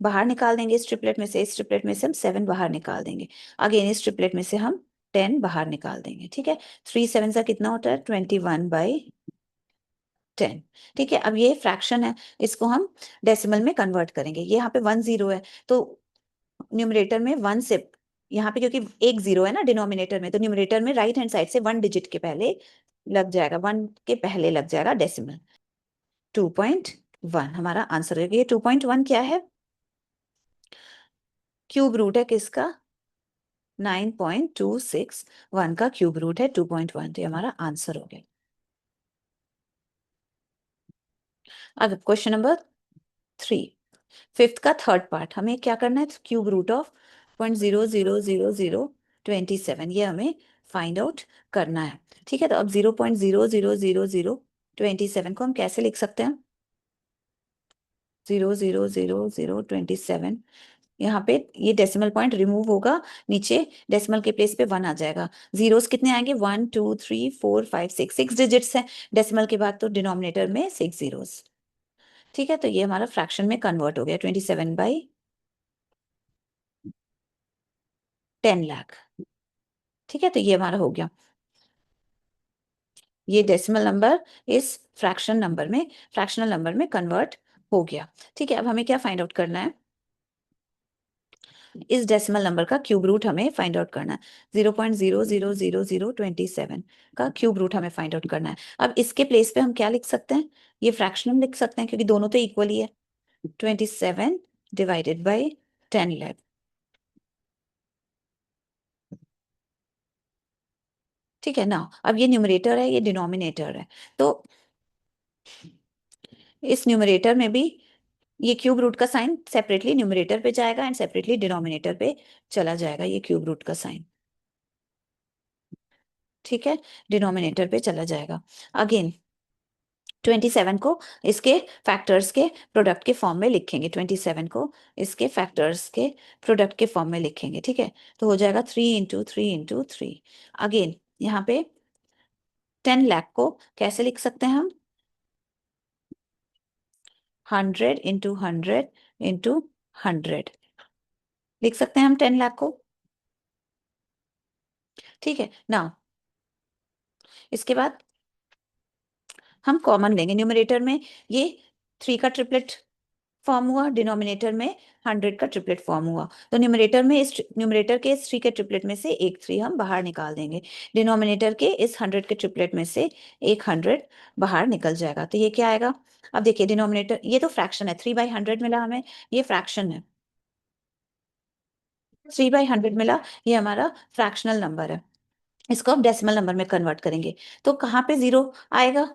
S1: बाहर निकाल देंगे, इस ट्रिपलेट में से, इस ट्रिपलेट में से हम 7 बाहर निकाल देंगे। अगेन इस ट्रिपलेट में से हम 10 बाहर निकाल देंगे। ठीक है, 3 7 का कितना होता है? 21/10। ठीक है, अब ये फ्रैक्शन है, इसको हम डेसिमल में कन्वर्ट करेंगे। ये यहाँ पे 1 0 है, तो न्यूमरेटर में 1 से, यहाँ पे क्योंकि एक 0 है ना डिनोमिनेटर में, तो न्यूमरेटर में राइट हैंड साइड से 1 डिजिट के पहले लग जाएगा, 1 के पहले लग जाएगा डेसिमल। 2.1 हमारा आंसर है। ये 2.1 क्या है? क्यूब रूट है किसका? 9.261 का क्यूब रूट है 2.1, तो ये हमारा आंसर हो गया। अब क्वेश्चन नंबर 3, फिफ्थ का थर्ड पार्ट, हमें क्या करना है? क्यूब रूट ऑफ 0.0000027, ये हमें फाइंड आउट करना है। ठीक है, तो अब 0.0000027 को हम कैसे लिख सकते हैं? 0.0000027, यहाँ पे ये डेसिमल पॉइंट रिमूव होगा, नीचे डेसिमल के प्लेस पे 1 आ जाएगा। जीरोस कितने आएंगे? 1 2 3 4 5 6, 6 डिजिट्स है डेसिमल के बाद, तो डिनोमिनेटर में 6 जीरोस। ठीक है, तो ये हमारा फ्रैक्शन में कन्वर्ट हो गया, 27/10 लाख। ठीक है, तो ये हमारा हो गया, ये डेसिमल नंबर इस फ्रैक्शनल नंबर में कन्वर्ट हो गया। ठीक है, अब हमें क्या फाइंड आउट करना है? इस डेसिमल नंबर का क्यूब रूट हमें फाइंड आउट करना है। 0.000027 का क्यूब रूट हमें फाइंड आउट करना है। अब इसके प्लेस पे हम क्या लिख सकते हैं, ये फ्रैक्शन लिख सकते हैं क्योंकि दोनों तो इक्वल ही है। 27 डिवाइडेड बाई 10 लैख। ठीक है ना। अब ये न्यूमरेटर है, ये डिनोमिनेटर है, तो इस न्यूमरेटर में भी ये क्यूब रूट का साइन सेपरेटली न्यूमरेटर पे जाएगा एंड सेपरेटली डिनोमिनेटर पे चला जाएगा, ये क्यूब रूट का साइन। ठीक है, डिनोमिनेटर पे चला जाएगा। अगेन 27 को इसके फैक्टर्स के प्रोडक्ट के फॉर्म में लिखेंगे, 27 को इसके फैक्टर्स के प्रोडक्ट के फॉर्म में लिखेंगे। ठीक है, तो हो जाएगा 3 × 3 × 3। अगेन यहाँ पे 10 लाख को कैसे लिख सकते हैं हम, 100 × 100 × 100 लिख सकते हैं हम 10 लाख को। ठीक है ना, इसके बाद हम कॉमन लेंगे न्यूमरेटर में, ये 3 का ट्रिपलेट फॉर्म हुआ, डिनोमिनेटर में 100 का ट्रिपलेट फॉर्म हुआ। तो न्यूमरेटर में इस न्यूमरेटर के इस 3 के ट्रिपलेट में से एक 3 हम बाहर निकाल देंगे, डिनोमिनेटर के इस 100 के ट्रिपलेट में से एक 100 बाहर निकल जाएगा। तो ये क्या आएगा, अब देखिए डिनोमिनेटर, ये तो फ्रैक्शन है, 3/100 मिला हमें, ये फ्रैक्शन है। 3/100 मिला, ये हमारा फ्रैक्शनल नंबर है। इसको हम डेसिमल नंबर में कन्वर्ट करेंगे, तो कहाँ पे जीरो आएगा,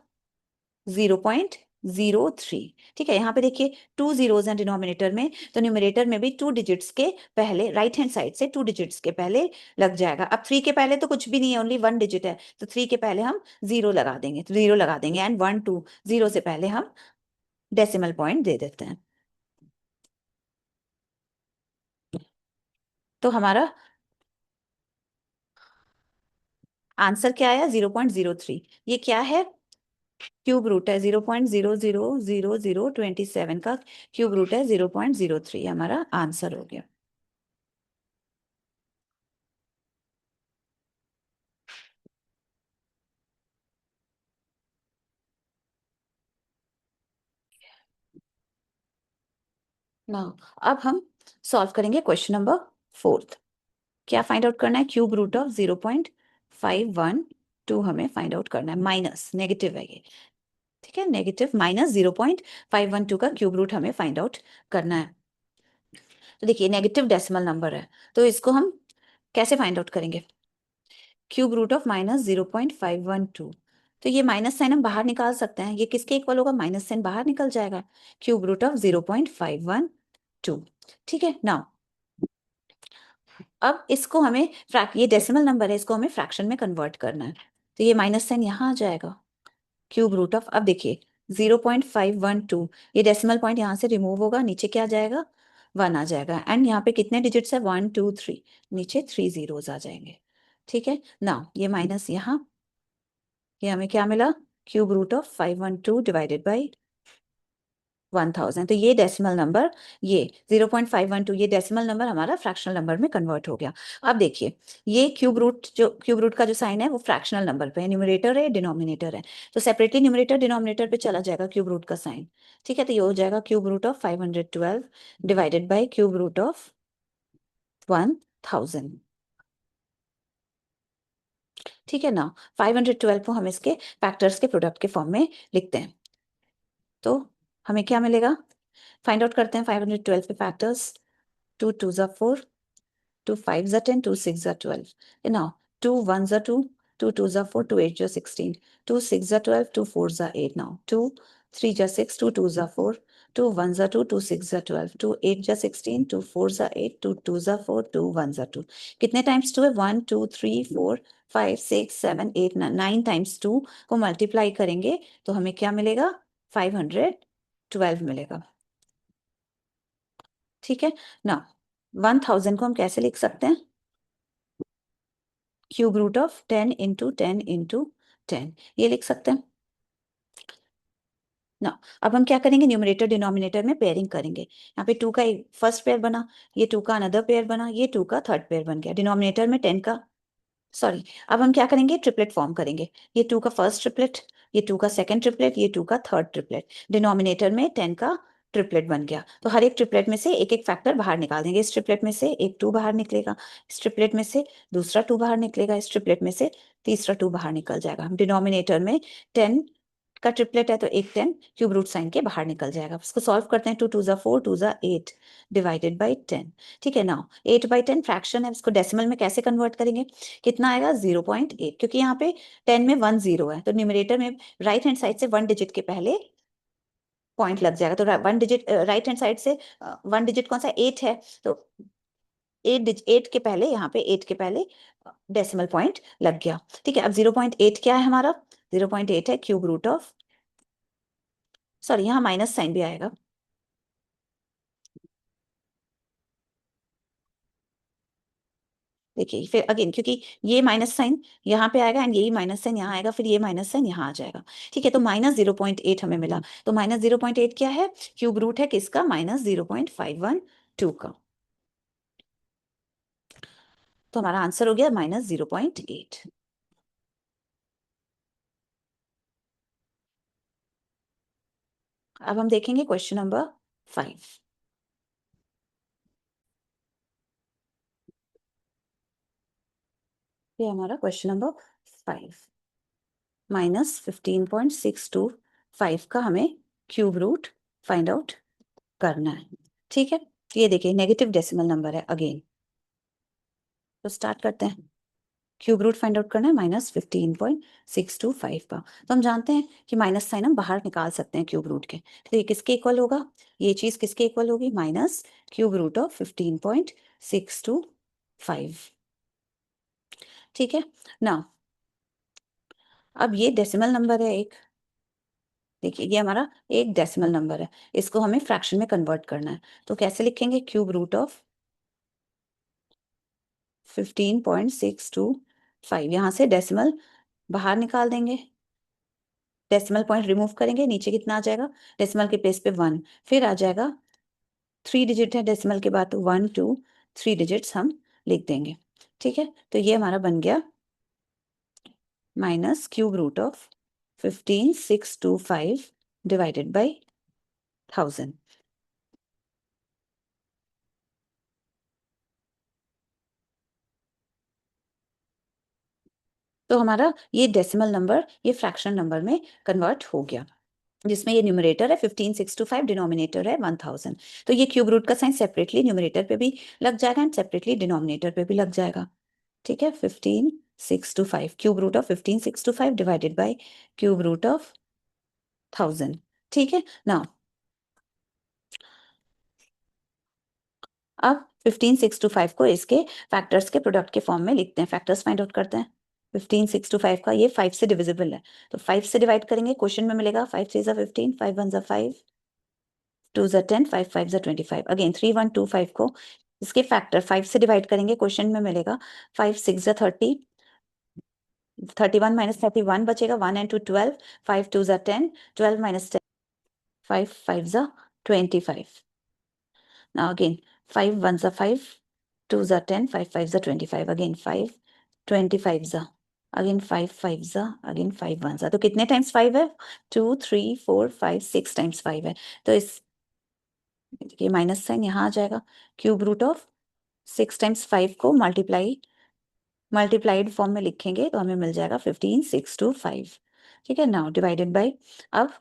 S1: 0.03। ठीक है, यहाँ पे देखिए 2 जीरोज हैं डिनोमिनेटर में, तो न्यूमरेटर में भी 2 डिजिट्स के पहले राइट हैंड साइड से 2 डिजिट्स के पहले लग जाएगा। अब 3 के पहले तो कुछ भी नहीं है, ओनली 1 डिजिट है, तो 3 के पहले हम 0 लगा देंगे, तो 0 लगा देंगे एंड 1 2 0 से पहले हम डेसिमल पॉइंट दे देते हैं। तो हमारा आंसर क्या आया, 0.03। ये क्या है, क्यूब रूट है, 0.000027 का क्यूब रूट है 0.03, हमारा आंसर हो गया। ना, अब हम सॉल्व करेंगे क्वेश्चन नंबर 4। क्या फाइंड आउट करना है, क्यूब रूट ऑफ 0.512 हमें फाइंड आउट करना है, माइनस नेगेटिव है ये। ठीक है, नेगेटिव माइनस 0.512 का क्यूब रूट हमें फाइंड आउट करना है। तो देखिए नेगेटिव डेसिमल नंबर है, तो इसको हम कैसे फाइंड आउट करेंगे, क्यूब रूट ऑफ माइनस 0.512। तो ये माइनस साइन हम बाहर निकाल सकते हैं, ये किसके इक्वल होगा, माइनस साइन बाहर निकल जाएगा, क्यूब रूट ऑफ 0.512। ठीक है ना, अब इसको हमें ये डेसिमल नंबर है, इसको हमें फ्रैक्शन में कन्वर्ट करना है, तो ये माइनस साइन यहाँ आ जाएगा, क्यूब रूट ऑफ, अब देखिए 0.512, ये डेसिमल पॉइंट यहाँ से रिमूव होगा, नीचे क्या आ जाएगा, 1 आ जाएगा, एंड यहाँ पे कितने डिजिट्स है, 1 2 3, नीचे 3 जीरोस आ जाएंगे। ठीक है ना, ये माइनस यहाँ, ये हमें क्या मिला, cube root of 512 divided by 1000। तो ये डेसिमल नंबर, ये 0.512, ये डेसिमल नंबर हमारा फ्रैक्शनल नंबर में कन्वर्ट हो गया। अब देखिए ये क्यूब रूट का जो साइन है वो फ्रैक्शनल नंबर पे है, न्यूमरेटर है डिनोमिनेटर है, तो सेपरेटली न्यूमरेटर डिनोमिनेटर पे चला जाएगा क्यूब रूट का साइन। ठीक है, तो ये हो जाएगा cube root of 512 divided by cube root of 1000। ठीक है ना, 512 को हम इसके फैक्टर्स के प्रोडक्ट के फॉर्म में लिखते हैं, तो हमें क्या मिलेगा, फाइंड आउट करते हैं 512 के factors. 2 2s are 4, 2 5s are 10, 2 6s are 12. And now 2 1s are 2, 2 2s are 4, 2 8s are 16, 2 6s are 12, 2 4s are 8 now. 2 3s are 6, 2 2s are 4, 2 1s are 2, 2 6s are 12, 2 8s are 16, 2 4s are 8, 2 2s are 4, 2 1s are 2. कितने times 2 है, 1 2 3 4 5 6 7 8 9 times 2 को multiply करेंगे तो हमें क्या मिलेगा, 512 मिलेगा। ठीक है ना, 1000 को हम कैसे लिख सकते हैं, क्यूब रूट ऑफ 10 × 10 × 10, ये लिख सकते हैं ना। अब हम क्या करेंगे, न्यूमरेटर डिनोमिनेटर में पेयरिंग करेंगे, यहाँ पे 2 का फर्स्ट पेयर बना, ये 2 का अनदर पेयर बना, ये 2 का थर्ड पेयर बन गया, डिनोमिनेटर में 10 का, सॉरी, अब हम क्या करेंगे, ट्रिपलेट फॉर्म करेंगे, ये 2 का फर्स्ट ट्रिपलेट, ये 2 का सेकंड ट्रिपलेट, ये 2 का थर्ड ट्रिपलेट, डिनोमिनेटर में 10 का ट्रिपलेट बन गया। तो हर एक ट्रिपलेट में से एक एक फैक्टर बाहर निकाल देंगे। इस ट्रिपलेट में से एक 2 बाहर निकलेगा, इस ट्रिपलेट में से दूसरा 2 बाहर निकलेगा, इस ट्रिपलेट में से तीसरा 2 बाहर निकल जाएगा। डिनोमिनेटर में 10 का ट्रिपलेट है तो एक 10 क्यूब रूट साइन के बाहर निकल जाएगा। इसको सॉल्व करते हैं। 2 2 4, 2 8 डिवाइडेड बाई 10। ठीक है, नाउ 8/10 फ्रैक्शन है, इसको डेसिमल में कैसे कन्वर्ट करेंगे? कितना आएगा? 0.8, क्योंकि यहाँ पे 10 में 1 0 है, तो न्यूमरेटर में राइट हैंड साइड से 1 डिजिट के पहले पॉइंट लग जाएगा। तो 1 डिजिट राइट हैंड साइड से 1 डिजिट कौन सा? 8 है, तो 8 के पहले, यहाँ पे 8 के पहले डेसिमल पॉइंट लग गया। ठीक है, अब 0.8 क्या है हमारा? 0.8 है क्यूब रूट ऑफ, सॉरी यहाँ माइनस साइन भी आएगा। देखिए फिर अगेन, क्योंकि ये माइनस साइन यहाँ पे आएगा एंड यही माइनस साइन यहाँ आएगा, फिर ये माइनस साइन यहाँ आ जाएगा। ठीक है, तो -0.8 हमें मिला। तो -0.8 क्या है? क्यूब रूट है किसका? -0.512 का। तो हमारा आंसर हो गया -0.8। अब हम देखेंगे क्वेश्चन नंबर 5। ये हमारा क्वेश्चन नंबर 5। -15.625 का हमें क्यूब रूट फाइंड आउट करना है। ठीक है, ये देखिए नेगेटिव डेसिमल नंबर है अगेन। तो स्टार्ट करते हैं। क्यूब रूट फाइंड आउट करना है -15.625 का। तो हम जानते हैं कि माइनस साइन हम बाहर निकाल सकते हैं क्यूब रूट के। तो ये किसके इक्वल होगा? ये चीज किसके इक्वल होगी? Minus cube root of 15.625। ठीक है ना। अब ये डेसिमल नंबर है एक, देखिए ये हमारा एक डेसिमल नंबर है, इसको हमें फ्रैक्शन में कन्वर्ट करना है। तो कैसे लिखेंगे? क्यूब रूट ऑफ 15.625, यहाँ से डेसिमल बाहर निकाल देंगे, डेसिमल पॉइंट रिमूव करेंगे, नीचे कितना आ जाएगा? डेसिमल के प्लेस पे 1, फिर आ जाएगा 3 डिजिट है डेसिमल के बाद, तो 1 2 3 डिजिट्स हम लिख देंगे। ठीक है, तो ये हमारा बन गया minus cube root of 15.625 divided by 1000। तो हमारा ये डेसिमल नंबर ये फ्रैक्शन नंबर में कन्वर्ट हो गया, जिसमें ये न्यूमरेटर है 15.625, डिनोमिनेटर है 1000। तो ये क्यूब रूट का साइन सेपरेटली न्यूमरेटर पे भी लग जाएगा एंड सेपरेटली डिनोमिनेटर पे भी लग जाएगा। ठीक है, 15.625 cube root of 15.625 divided by cube root of 1000। ठीक है ना। अब 15.625 को इसके फैक्टर्स के प्रोडक्ट के फॉर्म में लिखते हैं, फैक्टर्स फाइंड आउट करते हैं। 15.625 का ये 5 से डिविजिबल है, तो 5 से डिवाइड करेंगे, क्वेश्चन में मिलेगा 5 3 15, 5 1 5, 2 10, 5 5 25। अगेन 3125 को इसके फैक्टर 5 से डिवाइड करेंगे, क्वेश्चन में मिलेगा 5 6 30, 31 -31 बचेगा, 1 and 2 12, 5 2 10, 12 -10, 5 5 25। Now again 5 1 5, 2 10, 5 5 25, again 5 25, again 5 5, again 5 1, तो कितने टाइम्स 5 है? 2 3 4 5 6 टाइम्स 5 है। तो इस ये माइनस साइन यहाँ आ जाएगा। क्यूब रूट ऑफ 6 टाइम्स 5 को मल्टीप्लाइड फॉर्म में लिखेंगे तो हमें मिल जाएगा 15.625। ठीक है, नाउ डिवाइडेड बाई, अब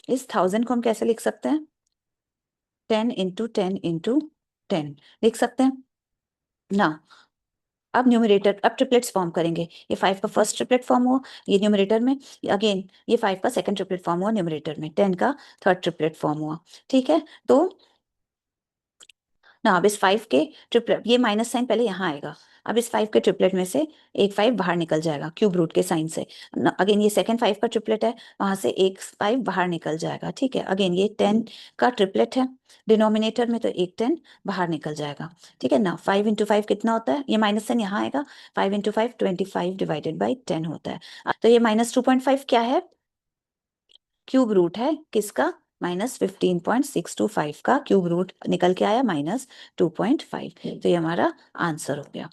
S1: इस 1000 को हम कैसे लिख सकते हैं? 10 इंटू 10 इंटू 10 लिख सकते हैं ना। अब न्यूमरेटर, अब ट्रिपलेट्स फॉर्म करेंगे। ये 5 का फर्स्ट ट्रिपलेट फॉर्म हुआ ये न्यूमरेटर में, अगेन ये 5 का सेकंड ट्रिपलेट फॉर्म हुआ न्यूमरेटर में, 10 का थर्ड ट्रिपलेट फॉर्म हुआ। ठीक है, तो ना अब इस 5 के ट्रिपलेट, ये माइनस साइन पहले यहाँ आएगा, अब इस 5 के ट्रिपलेट में से एक 5 बाहर निकल जाएगा क्यूब रूट के साइन से। अगेन ये सेकंड 5 का ट्रिपलेट है, वहां से एक 5 बाहर निकल जाएगा। ठीक है, अगेन ये 10 का ट्रिपलेट है डिनोमिनेटर में, तो एक 10 बाहर निकल जाएगा। ठीक है ना, 5 इंटू 5 कितना होता है? ये माइनस साइन यहाँ आएगा, 5 इंटू 5 25 डिवाइडेड बाई 10 होता है। तो ये -2.5 क्या है? क्यूब रूट है किसका? -15.625 का क्यूब रूट निकल के आया -2.5। तो ये हमारा आंसर हो गया।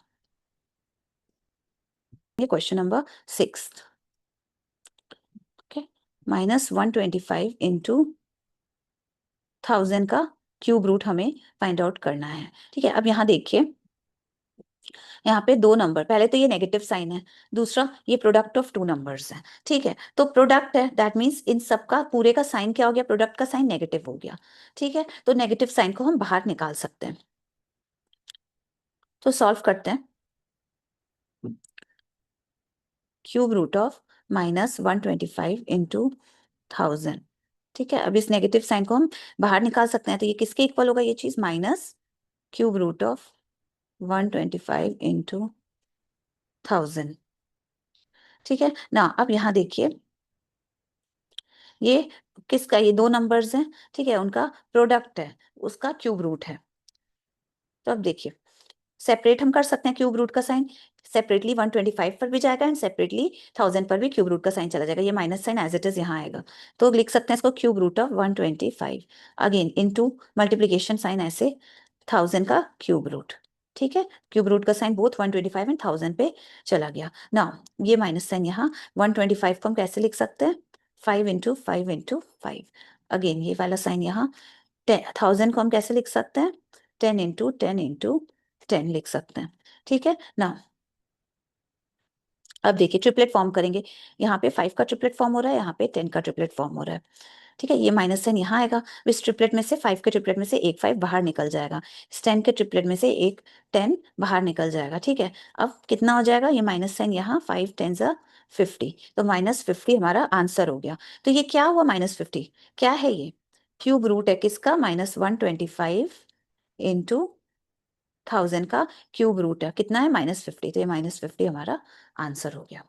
S1: ये क्वेश्चन नंबर 6। ओके, -125 इंटू 1000 का क्यूब रूट हमें फाइंड आउट करना है। ठीक है, अब यहाँ देखिए, यहाँ पे दो नंबर, पहले तो ये नेगेटिव साइन है, दूसरा ये प्रोडक्ट ऑफ टू नंबर्स है। ठीक है, तो प्रोडक्ट है, दैट मीन्स इन सबका पूरे का साइन क्या हो गया, प्रोडक्ट का साइन नेगेटिव हो गया। ठीक है, तो नेगेटिव साइन को हम बाहर निकाल सकते हैं। तो सॉल्व करते हैं। Cube root of -125 into 1000। ठीक है, अब इस नेगेटिव साइन को हम बाहर निकाल सकते हैं, तो ये किसके इक्वल होगा, ये चीज minus cube root of 125 into 1000। ठीक है ना, अब यहाँ देखिए, ये किसका, ये दो नंबर्स हैं, ठीक है, उनका प्रोडक्ट है, उसका क्यूब रूट है। तो अब देखिए, सेपरेट हम कर सकते हैं क्यूब रूट का साइन, सेपरेटली 125 पर भी जाएगा एंड सेपरेटली 1000 पर भी क्यूब रूट का साइन चला जाएगा, ये minus sign as it is यहाँ आएगा। तो लिख सकते हैं इसको cube root of 125 again into multiplication sign ऐसे 1000 का क्यूब रूट। ठीक है, क्यूब रूट का साइन बोथ 125 एंड 1000 पे चला गया ना। ये माइनस साइन यहाँ 125 को हम कैसे लिख सकते हैं, 5 इंटू 5 इंटू 5। अगेन ये वाला साइन यहाँ 1000 को हम कैसे लिख सकते हैं, 10 इंटू 10 इंटू 10 लिख सकते हैं। ठीक है ना, अब देखिए ट्रिपलेट फॉर्म करेंगे, यहाँ पे 5 का ट्रिपलेट फॉर्म हो रहा है, यहाँ पे 10 का ट्रिपलेट फॉर्म हो रहा है। ठीक है, ये माइनस साइन यहाँ आएगा, इस ट्रिपलेट में से 5 के ट्रिपलेट में से एक 5 बाहर निकल जाएगा, इस 10 के ट्रिपलेट में से एक 10 बाहर निकल जाएगा। ठीक है, अब कितना हो जाएगा, ये माइनस साइन यहाँ 5 10 50, तो -50 हमारा आंसर हो गया। तो ये क्या हुआ, -50 क्या है, ये क्यूब रूट है किसका, -125 इंटू 1000 का क्यूब रूट है, कितना है, -50, तो ये -50 हमारा आंसर हो गया।